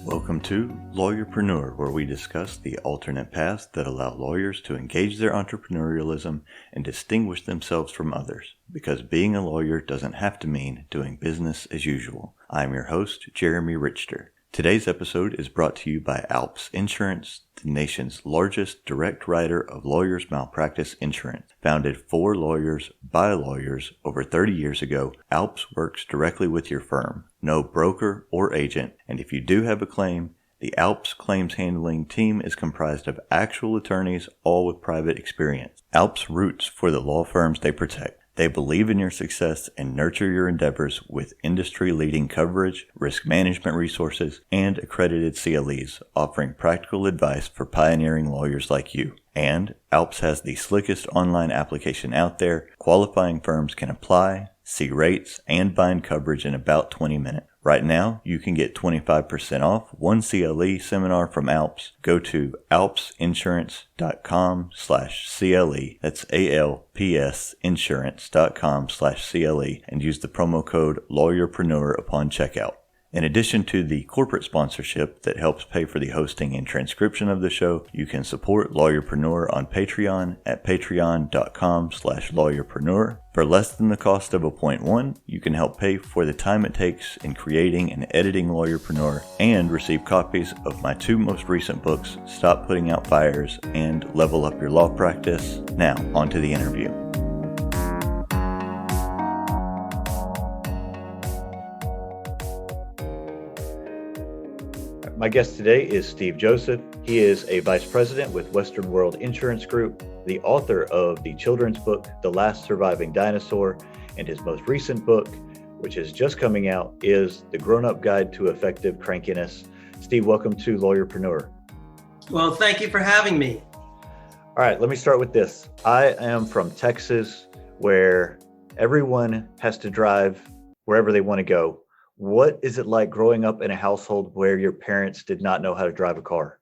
Welcome to Lawyerpreneur, where we discuss the alternate paths that allow lawyers to engage their entrepreneurialism and distinguish themselves from others, because being a lawyer doesn't have to mean doing business as usual. I'm your host, Jeremy Richter. Today's episode is brought to you by Alps Insurance, the nation's largest direct writer of lawyers' malpractice insurance. Founded for lawyers by lawyers over 30 years ago, Alps works directly with your firm, no broker or agent, and if you do have a claim, the Alps claims handling team is comprised of actual attorneys, all with private experience. Alps roots for the law firms they protect. They believe in your success and nurture your endeavors with industry-leading coverage, risk management resources, and accredited CLEs, offering practical advice for pioneering lawyers like you. And Alps has the slickest online application out there. Qualifying firms can apply, see rates, and bind coverage in about 20 minutes. Right now, you can get 25% off one CLE seminar from Alps. Go to alpsinsurance.com/CLE. That's ALPS insurance.com/CLE and use the promo code Lawyerpreneur upon checkout. In addition to the corporate sponsorship that helps pay for the hosting and transcription of the show, you can support Lawyerpreneur on Patreon at patreon.com/lawyerpreneur. For less than the cost of a .1, you can help pay for the time it takes in creating and editing Lawyerpreneur and receive copies of my two most recent books, Stop Putting Out Fires and Level Up Your Law Practice. Now, on to the interview. My guest today is Steve Joseph. He is a vice president with Western World Insurance Group, the author of the children's book, The Last Surviving Dinosaur, and his most recent book, which is just coming out, is The Grown-Up Guide to Effective Crankiness. Steve, welcome to Lawyerpreneur. Well, thank you for having me. All right, let me start with this. I am from Texas, where everyone has to drive wherever they want to go. What is it like growing up in a household where your parents did not know how to drive a car?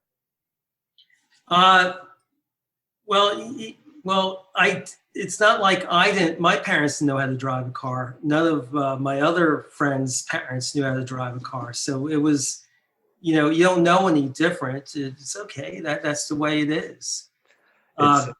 It's not like my parents didn't know how to drive a car. None of my other friends' parents knew how to drive a car. So it was, you don't know any different. It's okay. That's the way it is. I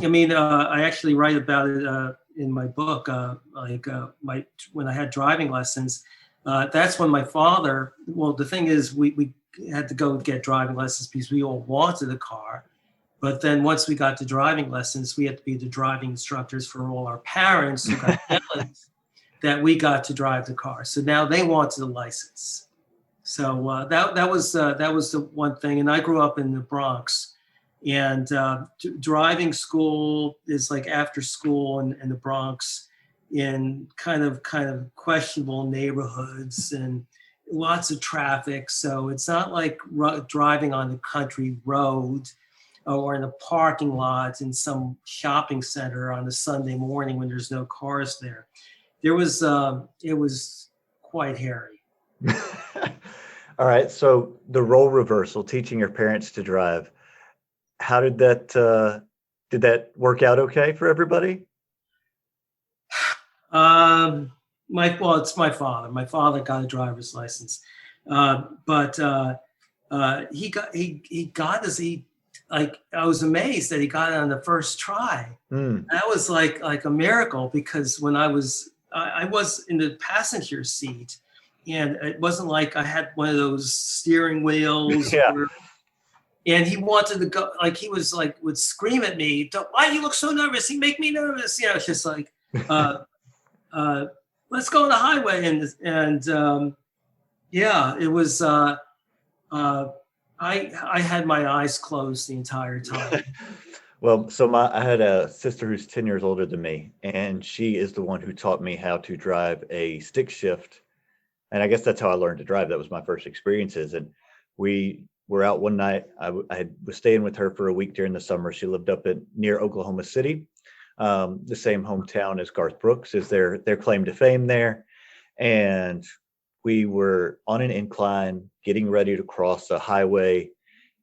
actually write about it in my book, when I had driving lessons. That's when my father, the thing is we had to go get driving lessons because we all wanted a car. But then once we got to driving lessons, we had to be the driving instructors for all our parents who got jealous that we got to drive the car. So now they wanted a license. So that was the one thing. And I grew up in the Bronx, and driving school is like after school in the Bronx, in kind of questionable neighborhoods and lots of traffic. So it's not like driving on the country road or in a parking lot in some shopping center on a Sunday morning when there's no cars there. It was quite hairy. All right. So the role reversal, teaching your parents to drive, how did that work out okay for everybody? It's my father. My father got a driver's license, but he got us. I was amazed that he got it on the first try. That was like a miracle, because when I was in the passenger seat, and it wasn't like I had one of those steering wheels. Yeah. And he wanted to go, he would scream at me, "Why do you look so nervous? You make me nervous." It's just like. Let's go on the highway, it was. I had my eyes closed the entire time. Well, so I had a sister who's 10 years older than me, and she is the one who taught me how to drive a stick shift, and I guess that's how I learned to drive. That was my first experiences, and we were out one night. I was staying with her for a week during the summer. She lived up near Oklahoma City. The same hometown as Garth Brooks is their claim to fame there. And we were on an incline getting ready to cross a highway,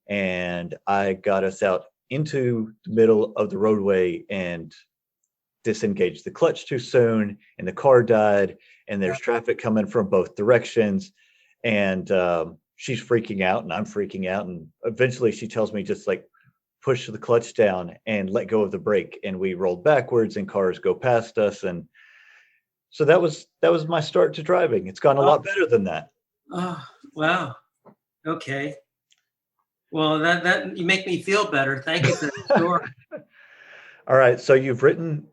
and I got us out into the middle of the roadway and disengaged the clutch too soon, and the car died, and there's traffic coming from both directions. And she's freaking out and I'm freaking out. And eventually she tells me just like push the clutch down and let go of the brake. And we rolled backwards and cars go past us. And so that was my start to driving. It's gone a lot better than that. Oh, wow. Okay. Well, that you make me feel better. Thank you for that story. All right. So you've written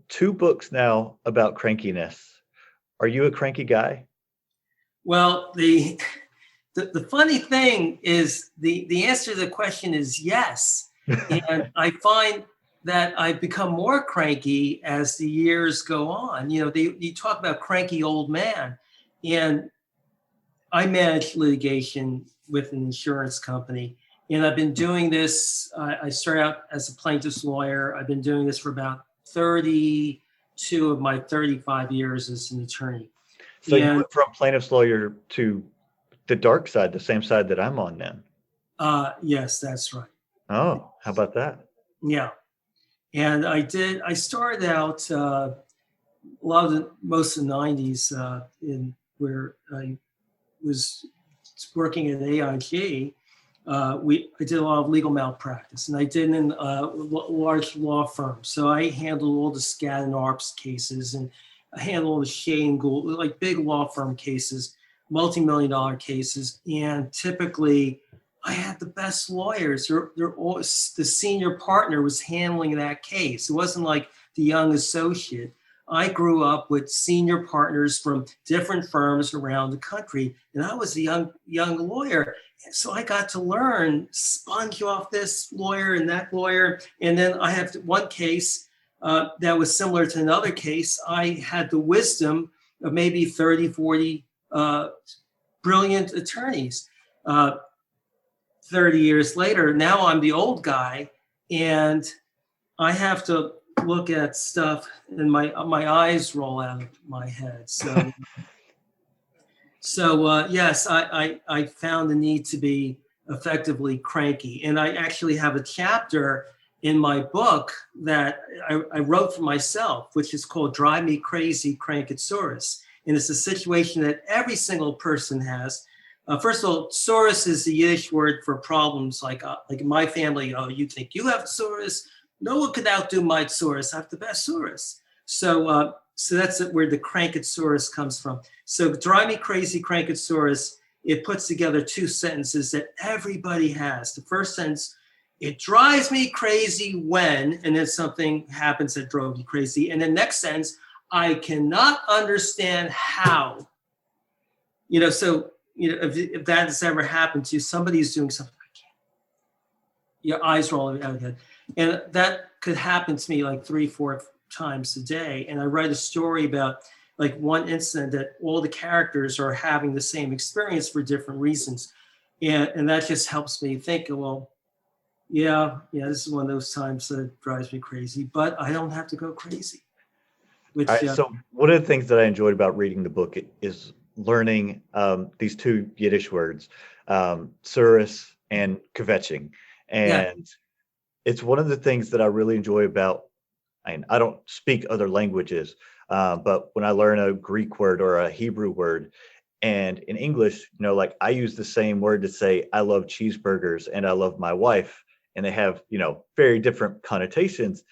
2 books now about crankiness. Are you a cranky guy? Well, the funny thing is the answer to the question is yes. And I find that I've become more cranky as the years go on. You talk about cranky old man, and I manage litigation with an insurance company. And I've been doing this, I started out as a plaintiff's lawyer. I've been doing this for about 32 of my 35 years as an attorney. So you went from plaintiff's lawyer to the dark side, the same side that I'm on then. Yes, that's right. Oh, how about that? Yeah. And I started out most of the 90s where I was working at AIG. I did a lot of legal malpractice, and I did in large law firms. So I handled all the Skadden and Arps cases, and I handled all the Shea and Gould, like big law firm cases, multi-million-dollar cases. And typically, I had the best lawyers. They're all, the senior partner was handling that case. It wasn't like the young associate. I grew up with senior partners from different firms around the country, and I was a young lawyer. So I got to learn, sponge off this lawyer and that lawyer. And then I have one case that was similar to another case. I had the wisdom of maybe 30, 40 brilliant attorneys. 30 years later, now I'm the old guy, and I have to look at stuff and my eyes roll out of my head. So yes, I found the need to be effectively cranky. And I actually have a chapter in my book that I wrote for myself, which is called Drive Me Crazy, CrankaTsuris. And it's a situation that every single person has. First of all, tsuris is the Yiddish word for problems. Like in my family, you think you have tsuris? No one could outdo my tsuris. I have the best tsuris. So that's where the CrankaTsuris comes from. So Drive Me Crazy, CrankaTsuris, it puts together 2 sentences that everybody has. The first sentence, it drives me crazy when, and then something happens that drove you crazy. And the next sentence, I cannot understand how. If that has ever happened to you, somebody's doing something, I can't. Your eyes rolling out of your head. And that could happen to me like 3-4 times a day. And I write a story about like one incident that all the characters are having the same experience for different reasons. And that just helps me think, well, yeah, this is one of those times that drives me crazy, but I don't have to go crazy. So one of the things that I enjoyed about reading the book is learning these 2 Yiddish words, tsuris and kvetching. And it's one of the things that I really enjoy about, and I don't speak other languages, but when I learn a Greek word or a Hebrew word, and in English, like I use the same word to say, I love cheeseburgers and I love my wife, and they have, very different connotations.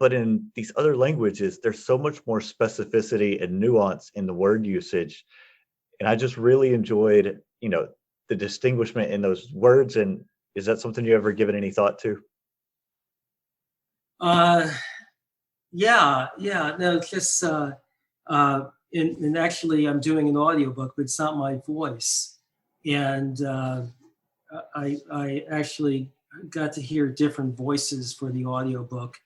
But in these other languages, there's so much more specificity and nuance in the word usage. And I just really enjoyed, the distinguishment in those words. And is that something you ever given any thought to? No, it's just, and actually I'm doing an audiobook, but it's not my voice. And I actually got to hear different voices for the audiobook.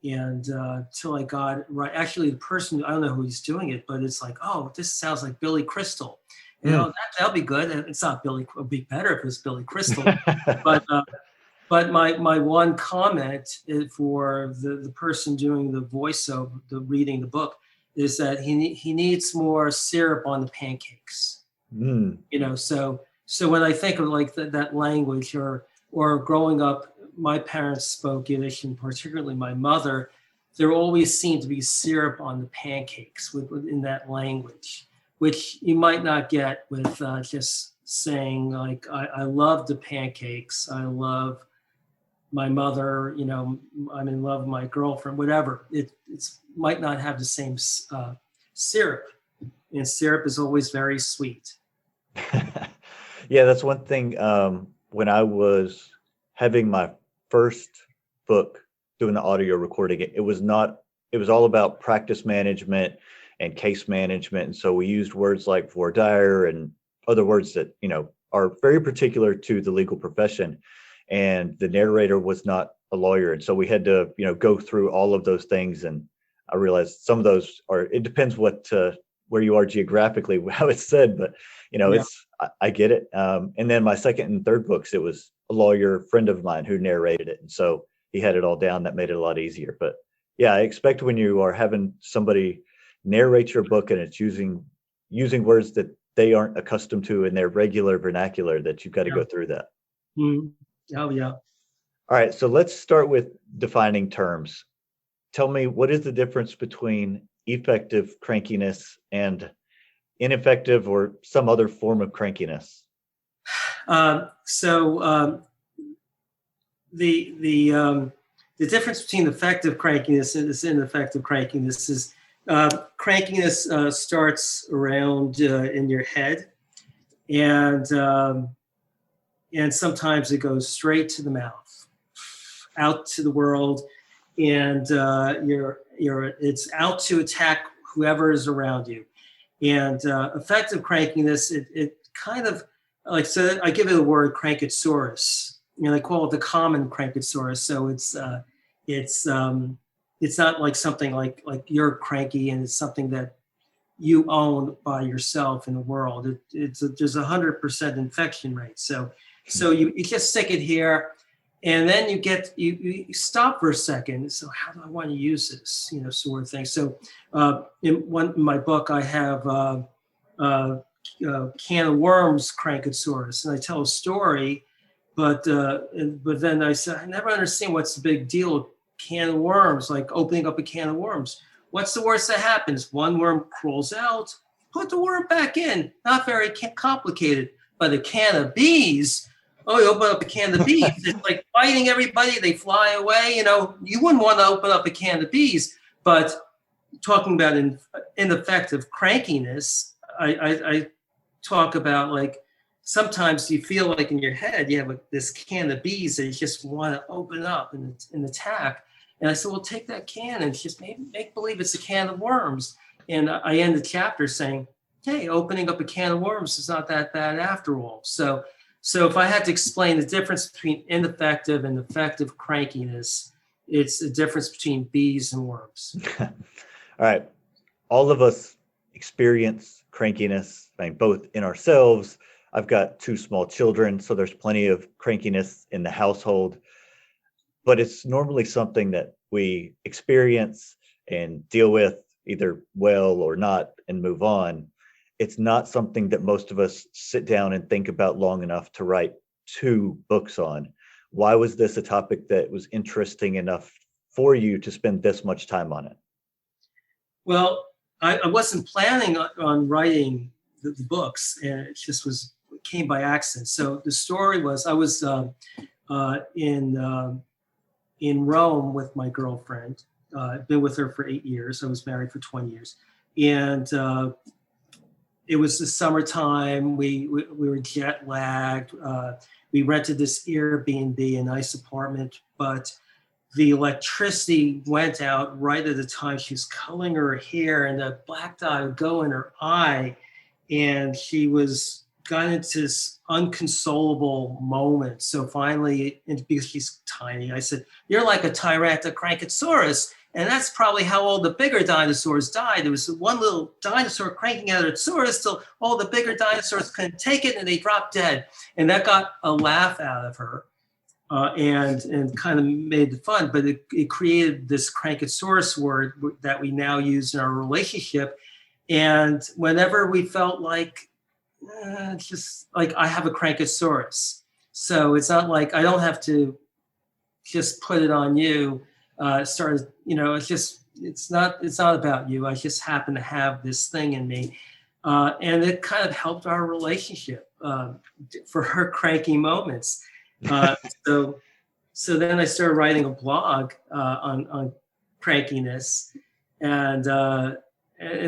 And till I got it right, actually the person, I don't know who he's doing it, but it's like, oh, this sounds like Billy Crystal. That'll be good. It's not Billy, it would be better if it was Billy Crystal. But my one comment for the person doing the voiceover, the reading the book, is that he needs more syrup on the pancakes. So when I think of like that language or growing up, my parents spoke Yiddish, and particularly my mother, there always seemed to be syrup on the pancakes within that language, which you might not get with just saying like, I love the pancakes. I love my mother, I'm in love with my girlfriend, whatever. It's might not have the same syrup, and syrup is always very sweet. Yeah, that's one thing. When I was having my first book, doing the audio recording, it was all about practice management and case management. And so we used words like voir dire and other words that, are very particular to the legal profession. And the narrator was not a lawyer. And so we had to, go through all of those things. And I realized some of those it depends where you are geographically, how it's said, but I get it. And then my second and third books, it was a lawyer friend of mine who narrated it. And so he had it all down. That made it a lot easier. But yeah, I expect when you are having somebody narrate your book and it's using words that they aren't accustomed to in their regular vernacular, that you've got to go through that. Mm-hmm. Oh, yeah. All right. So let's start with defining terms. Tell me, what is the difference between effective crankiness and ineffective or some other form of crankiness? The difference between effective crankiness and ineffective crankiness is crankiness starts around in your head, and sometimes it goes straight to the mouth, out to the world, and it's out to attack whoever is around you. And effective crankiness, it kind of like, so I give it a word, CrankaTsuris. They call it the common CrankaTsuris. So it's not like something like you're cranky and it's something that you own by yourself in the world. There's 100% infection rate. So you just stick it here, and then you stop for a second. So how do I want to use this? Sort of thing. So in my book, I have can of worms CrankaTsuris, and I tell a story. But then I said, I never understand what's the big deal with can of worms, like opening up a can of worms. What's the worst that happens? One worm crawls out, put the worm back in. Not very complicated. But a can of bees, you open up a can of bees. It's like biting everybody. They fly away. You wouldn't want to open up a can of bees. But talking about ineffective crankiness, I talk about like, sometimes you feel like in your head, you have this can of bees that you just want to open up and attack. And I said, well, take that can and just make believe it's a can of worms. And I end the chapter saying, hey, opening up a can of worms is not that bad after all. So if I had to explain the difference between ineffective and effective crankiness, it's the difference between bees and worms. All right. All of us experience crankiness, both in ourselves. I've got 2 small children, so there's plenty of crankiness in the household, but it's normally something that we experience and deal with either well or not and move on. It's not something that most of us sit down and think about long enough to write 2 books on. Why was this a topic that was interesting enough for you to spend this much time on it? Well, I wasn't planning on writing the books, and it just came by accident. So the story was, I was in Rome with my girlfriend. I've been with her for 8 years. I was married for 20 years. And it was the summertime. We were jet lagged. We rented this Airbnb, a nice apartment, but the electricity went out right at the time she was coloring her hair, and the black dye would go in her eye, and she got into this unconsolable moment. So finally, because she's tiny, I said, you're like a CrankaTsuris. And that's probably how all the bigger dinosaurs died. There was one little dinosaur cranking out its tsuris till all the bigger dinosaurs couldn't take it and they dropped dead. And that got a laugh out of her and kind of made it fun. But it created this CrankaTsuris word that we now use in our relationship. And whenever we felt like, it's just like, I have a CrankaTsuris. So it's not like I don't have to just put it on you. It's not about you. I just happen to have this thing in me. And it kind of helped our relationship. for her cranky moments. So then I started writing a blog on crankiness, and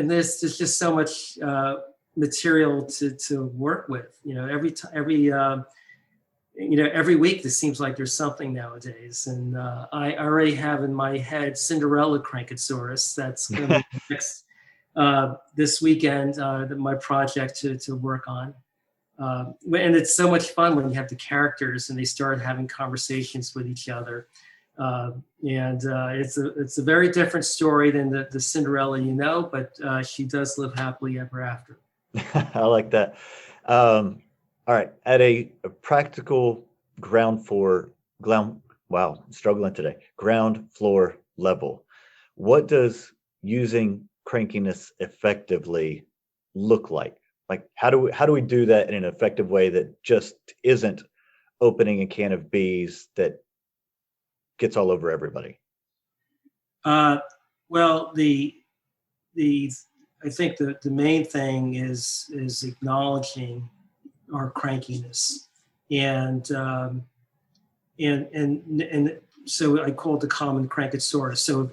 there's just so much material to work with. Every week it seems like there's something nowadays, and I already have in my head Cinderella CrankaTsuris. That's going to be next this weekend. My project to work on. And it's so much fun when you have the characters and they start having conversations with each other. It's a very different story than the Cinderella, but she does live happily ever after. I like that. All right, at a practical ground floor level, what does using crankiness effectively look like? Like, how do we do that in an effective way that just isn't opening a can of bees that gets all over everybody? Well, I think the main thing is acknowledging our crankiness, and so I call it the common CrankaTsuris. So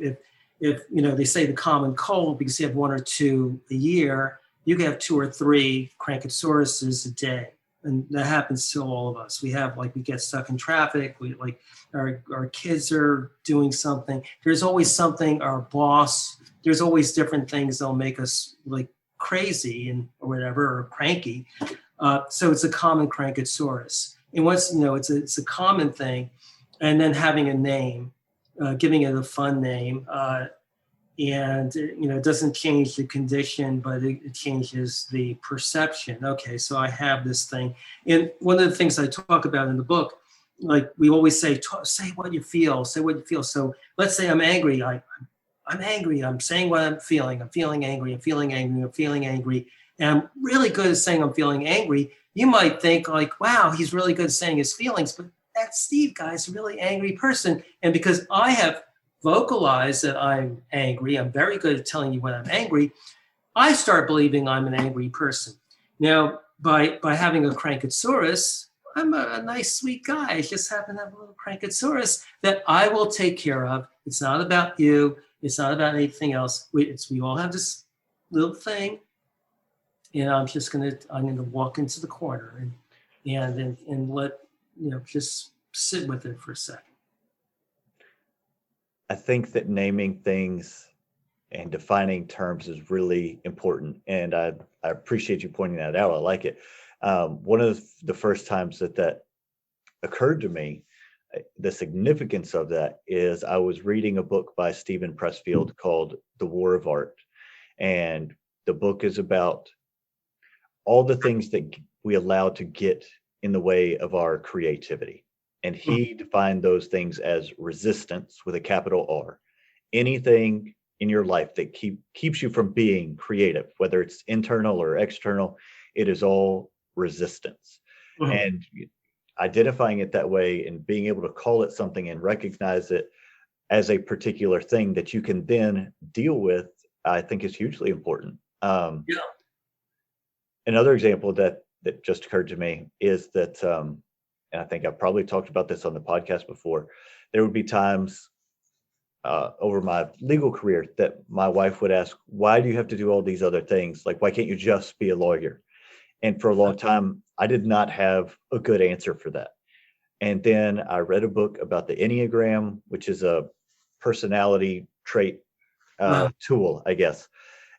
if they say the common cold because you have one or two a year, you can have 2 or 3 CrankaTsurises a day, and that happens to all of us. We get stuck in traffic. Our kids are doing something. There's always something. Our boss. There's always different things that'll make us crazy or whatever, or cranky. So it's a common CrankaTsuris. And once it's a common thing, and then having a name, giving it a fun name, and it doesn't change the condition, but it changes the perception. Okay, so I have this thing, and one of the things I talk about in the book, we always say what you feel, say what you feel. So let's say I'm angry. I'm angry. I'm saying what I'm feeling. I'm feeling angry. I'm feeling angry. I'm feeling angry. And I'm really good at saying I'm feeling angry. You might think wow, he's really good at saying his feelings, but that Steve guy is a really angry person. And because I have vocalized that I'm angry, I'm very good at telling you when I'm angry, I start believing I'm an angry person. Now, by having a CrankaTsuris, I'm a nice, sweet guy. I just happen to have a little CrankaTsuris that I will take care of. It's not about you. It's not about anything else. We all have this little thing, and I'm gonna walk into the corner and let just sit with it for a second. I think that naming things and defining terms is really important, and I appreciate you pointing that out. I like it. One of the first times that occurred to me, the significance of that is I was reading a book by Stephen Pressfield called The War of Art, and the book is about all the things that we allow to get in the way of our creativity. And he defined those things as resistance with a capital R. Anything in your life that keeps you from being creative, whether it's internal or external, it is all resistance. And identifying it that way and being able to call it something and recognize it as a particular thing that you can then deal with, I think is hugely important. Another example that just occurred to me is that, and I think I've probably talked about this on the podcast before, there would be times over my legal career that my wife would ask, why do you have to do all these other things? Why can't you just be a lawyer? And for a long time, I did not have a good answer for that. And then I read a book about the Enneagram, which is a personality trait tool, I guess.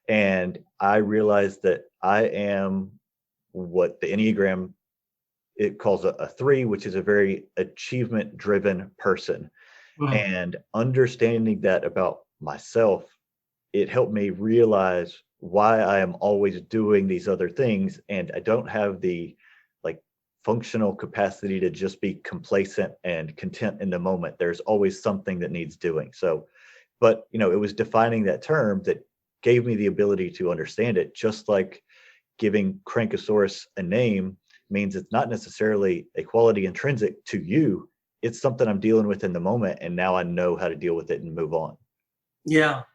And I realized that I am what the Enneagram, it calls a 3, which is a very achievement-driven person. And understanding that about myself, it helped me realize why I am always doing these other things, and I don't have the functional capacity to just be complacent and content in the moment. There's always something that needs doing. So, but it was defining that term that gave me the ability to understand it. Just like giving CrankaTsuris a name means it's not necessarily a quality intrinsic to you. It's something I'm dealing with in the moment, and now I know how to deal with it and move on. That's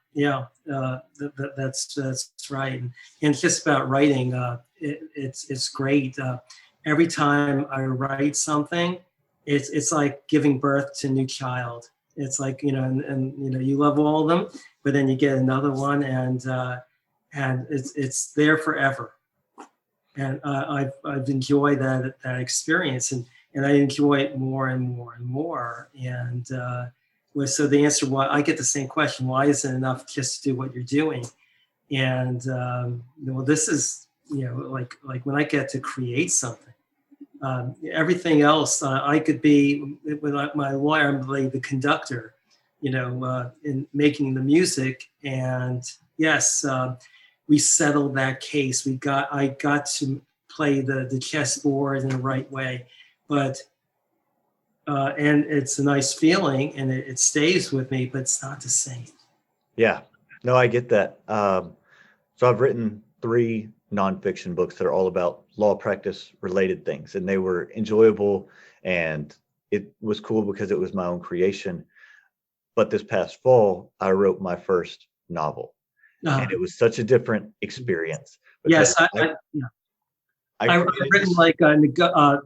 right. And it's just about writing. It's great. every time I write something, it's like giving birth to a new child. It's like, and you love all of them, but then you get another one, and it's there forever. And I've enjoyed that experience, and I enjoy it more and more and more. And so the answer, why I get the same question, why isn't it enough just to do what you're doing? And well, this is, like when I get to create something, everything else, I could be, with my lawyer, I'm like the conductor, in making the music. And yes, we settled that case. I got to play the chessboard in the right way, but and it's a nice feeling, and it stays with me, but it's not the same. Yeah, no, I get that. So I've written 3 nonfiction books that are all about law practice related things, and they were enjoyable, and it was cool because it was my own creation. But this past fall, I wrote my first novel, and it was such a different experience. Yes, I've written like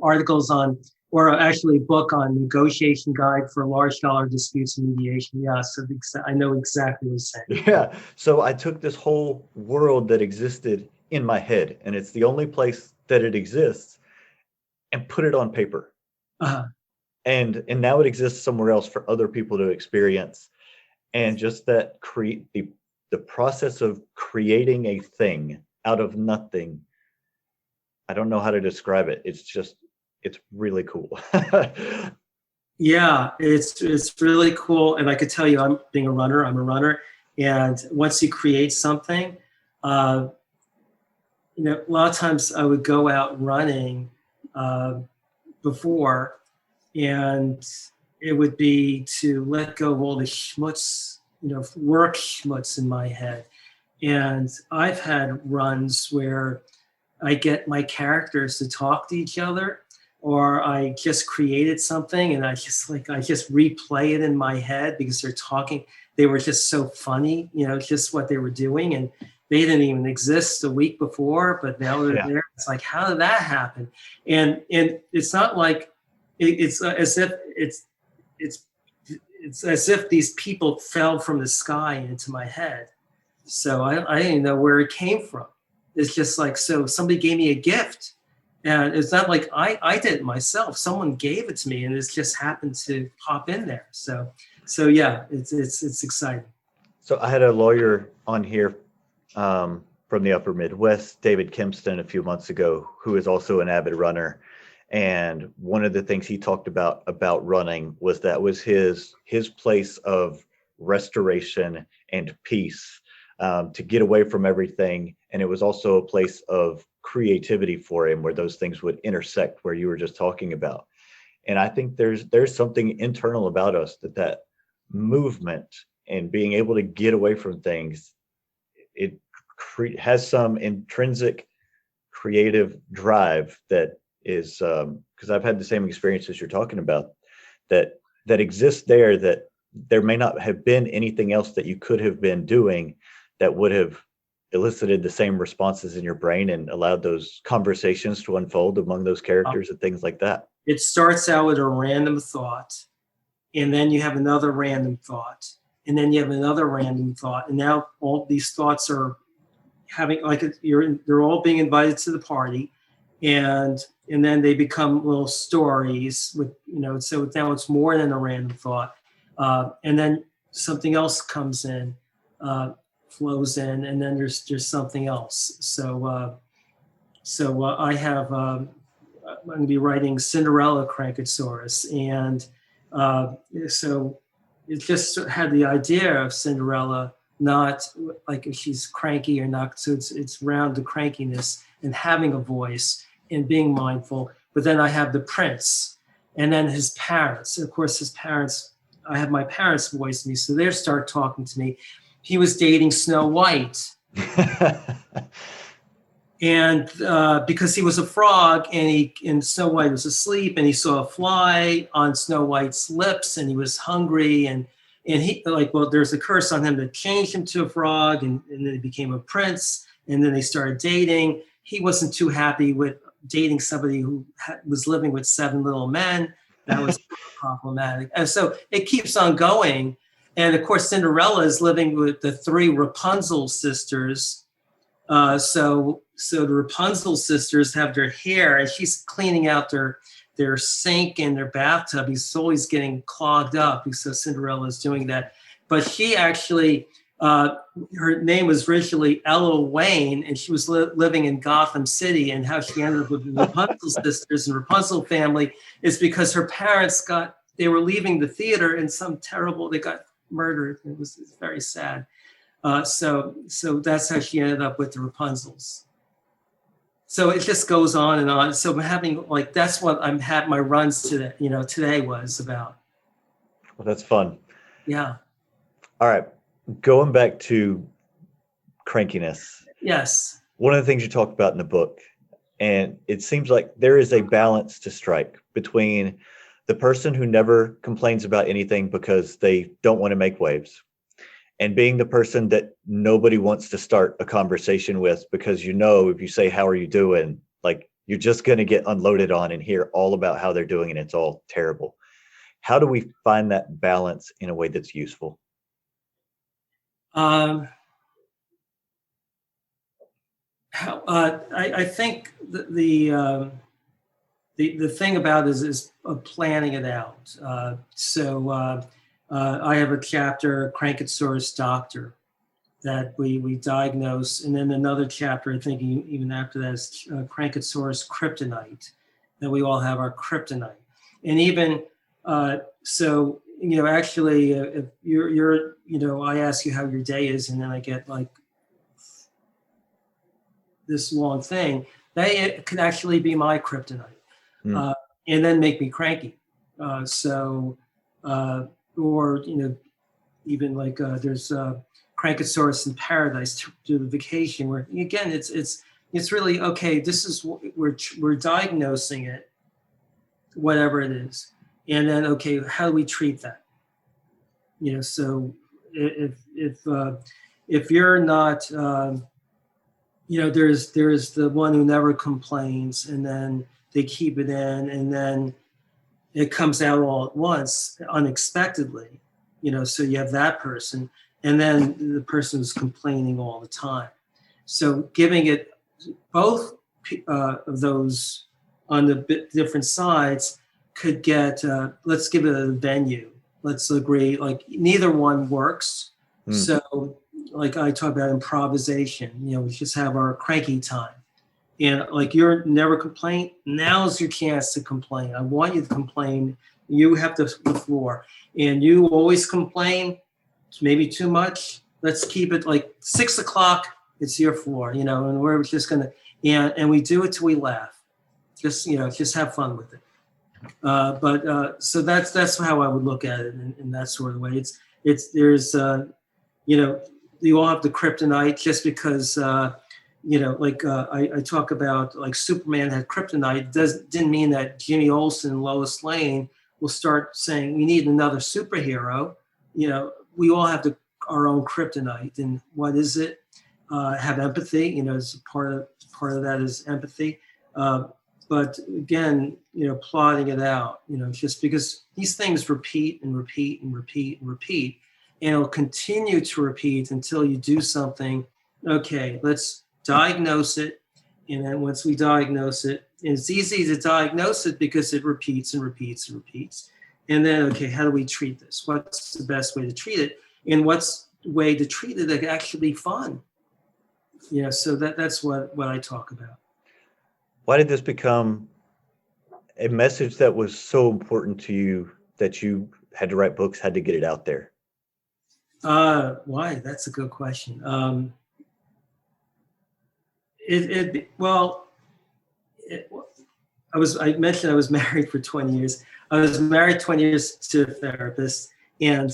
articles on, or actually a book on negotiation guide for large dollar disputes and mediation. Yeah, so I know exactly what you're saying. Yeah, so I took this whole world that existed in my head, and it's the only place that it exists, and put it on paper. And now it exists somewhere else for other people to experience. And just that the process of creating a thing out of nothing, I don't know how to describe it. It's really cool. Yeah, it's really cool. And I could tell you, I'm a runner. And once you create something, a lot of times I would go out running before, and it would be to let go of all the schmutz, work schmutz in my head. And I've had runs where I get my characters to talk to each other, or I just created something and I just replay it in my head because they're talking. They were just so funny, just what they were doing, and they didn't even exist a week before, but now they're there. It's like, how did that happen? And it's not like it's as if it's as if these people fell from the sky into my head. So I didn't know where it came from. It's just like, so somebody gave me a gift, and it's not like I did it myself. Someone gave it to me, and it's just happened to pop in there. So yeah, it's exciting. So I had a lawyer on here from the Upper Midwest, David Kempston, a few months ago, who is also an avid runner. And one of the things he talked about running was that was his place of restoration and peace, to get away from everything. And it was also a place of creativity for him, where those things would intersect, where you were just talking about. And I think there's something internal about us that movement and being able to get away from things, it has some intrinsic creative drive that is, because I've had the same experiences you're talking about, that exists there, that there may not have been anything else that you could have been doing that would have elicited the same responses in your brain and allowed those conversations to unfold among those characters and things like that. It starts out with a random thought, and then you have another random thought, and then you have another random thought, and now all these thoughts are having they're all being invited to the party, and then they become little stories with, so now it's more than a random thought, and then something else comes in, flows in, and then there's something else. So I have I'm going to be writing Cinderella CrankaTsuris, and so it just had the idea of Cinderella, not like if she's cranky or not. So it's around the crankiness and having a voice and being mindful. But then I have the prince, and then his parents. Of course, his parents. I have my parents' voice me, so they start talking to me. He was dating Snow White. And because he was a frog, and Snow White was asleep, and he saw a fly on Snow White's lips, and he was hungry, and he there's a curse on him that changed him to a frog, and then he became a prince, and then they started dating. He wasn't too happy with dating somebody who was living with 7 little men. That was problematic. And so it keeps on going. And of course, Cinderella is living with the 3 Rapunzel sisters. So the Rapunzel sisters have their hair, and she's cleaning out their sink and their bathtub. He's always getting clogged up. So Cinderella is doing that. But she actually, her name was originally Ella Wayne, and she was living in Gotham City. And how she ended up with the Rapunzel sisters and Rapunzel family is because her parents they were leaving the theater, and they got murdered. It was very sad. So that's how she ended up with the Rapunzels. So it just goes on and on. So I'm having that's what my runs today was about. Well, that's fun. Yeah. All right. Going back to crankiness. Yes. One of the things you talk about in the book, and it seems like there is a balance to strike between the person who never complains about anything because they don't want to make waves, and being the person that nobody wants to start a conversation with because if you say, how are you doing? You're just going to get unloaded on and hear all about how they're doing, and it's all terrible. How do we find that balance in a way that's useful? I think the thing about it is planning it out. I have a chapter, CrankaTsuris Doctor, that we diagnose, and then another chapter, I think even after that, is CrankaTsuris Kryptonite, that we all have our kryptonite. And even actually, if you're I ask you how your day is, and then I get this long thing, it could actually be my kryptonite, and then make me cranky. Even there's CrankaTsuris in Paradise to do the vacation, where again it's really okay. This is we're diagnosing it, whatever it is, and then okay, how do we treat that? So if you're not, there's the one who never complains, and then they keep it in, and then it comes out all at once, unexpectedly. So you have that person, and then the person who's complaining all the time. So giving it both of those on the different sides could get, let's give it a venue. Let's agree, neither one works. So I talk about improvisation, we just have our cranky time. And you're never complain, now's your chance to complain. I want you to complain. You have the floor. And you always complain, maybe too much. Let's keep it 6 o'clock, it's your floor, and we're just gonna, and we do it till we laugh. Just have fun with it. So that's how I would look at it in that sort of way. There's you all have the kryptonite just because I talk about Superman had kryptonite didn't mean that Jimmy Olsen and Lois Lane will start saying we need another superhero. We all have our own kryptonite, and what is it? Have empathy. As part of that is empathy. But again, plotting it out, just because these things repeat and repeat and repeat and repeat, and it'll continue to repeat until you do something. Okay, let's diagnose it. And then once we diagnose it, and it's easy to diagnose it because it repeats and repeats and repeats. And then, okay, how do we treat this? What's the best way to treat it? And what's the way to treat it that can actually be fun? So that's what I talk about. Why did this become a message that was so important to you that you had to write books, had to get it out there? Why? That's a good question. I mentioned I was married for 20 years. I was married 20 years to a therapist, and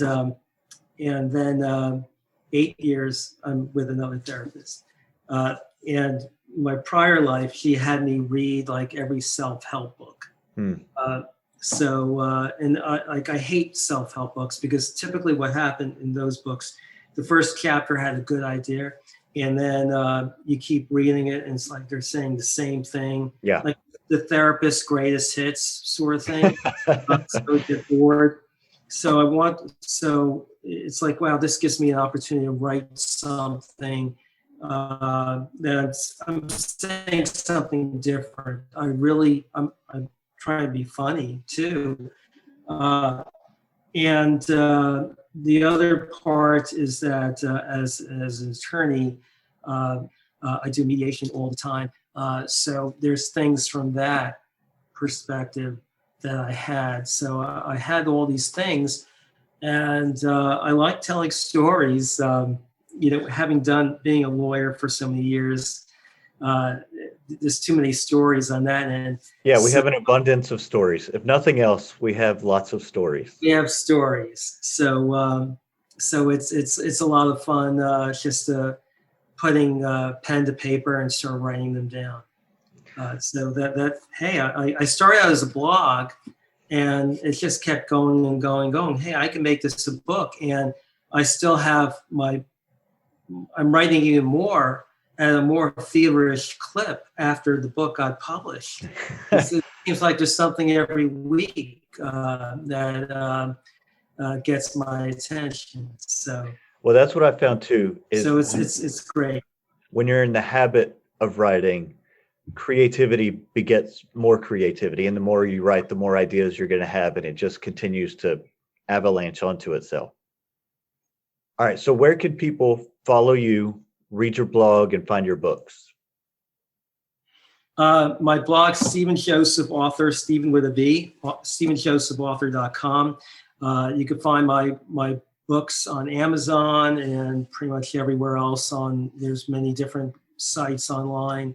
then 8 years I'm with another therapist. And my prior life, she had me read every self-help book. I hate self-help books because typically what happened in those books, the first chapter had a good idea, and then you keep reading it, and it's like they're saying the same thing. Yeah. Like the therapist's greatest hits sort of thing. So I get bored. So it's like, wow, this gives me an opportunity to write something that's, I'm saying something different. I'm trying to be funny too. And the other part is that as an attorney, I do mediation all the time. So there's things from that perspective that I had. So I had all these things, and I like telling stories. Having being a lawyer for so many years, there's too many stories on that end. Yeah, we have an abundance of stories. If nothing else, we have lots of stories. We have stories. So it's a lot of fun just putting pen to paper and start writing them down. So I started out as a blog, and it just kept going and going. Hey, I can make this a book, and I still have I'm writing even more at a more feverish clip after the book got published. It seems like there's something every week that gets my attention. So. Well, that's what I found too. So it's great. When you're in the habit of writing, creativity begets more creativity, and the more you write, the more ideas you're going to have, and it just continues to avalanche onto itself. All right. So where could people follow you, read your blog, and find your books? My blog, Stephen Joseph Author, Stephen with a V, StephenJosephAuthor.com. You can find my books on Amazon and pretty much everywhere else. There's many different sites online,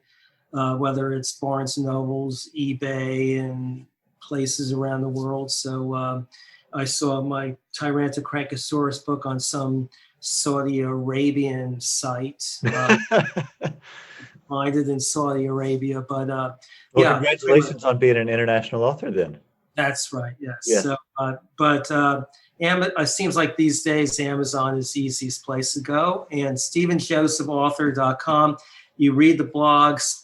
whether it's Barnes and Nobles, eBay, and places around the world. So I saw my CrankaTsuris book on some Saudi Arabian site. Find it in Saudi Arabia, but well, congratulations on being an international author then. That's right. Yes. So, it seems like these days Amazon is the easiest place to go, and StephenJosephAuthor.com. You read the blogs.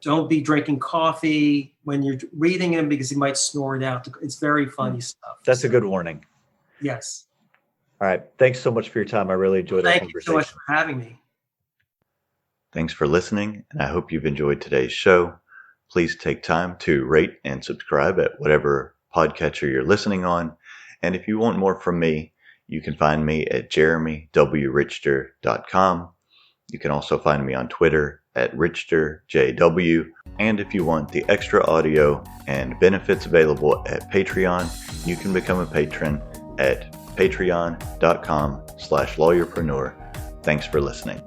Don't be drinking coffee when you're reading them, because you might snore it out. It's very funny stuff. That's a good warning. Yes. All right. Thanks so much for your time. I really enjoyed our conversation. Thank you so much for having me. Thanks for listening, and I hope you've enjoyed today's show. Please take time to rate and subscribe at whatever podcatcher you're listening on. And if you want more from me, you can find me at jeremywrichter.com. You can also find me on Twitter at RichterJW. And if you want the extra audio and benefits available at Patreon, you can become a patron at patreon.com/lawyerpreneur. Thanks for listening.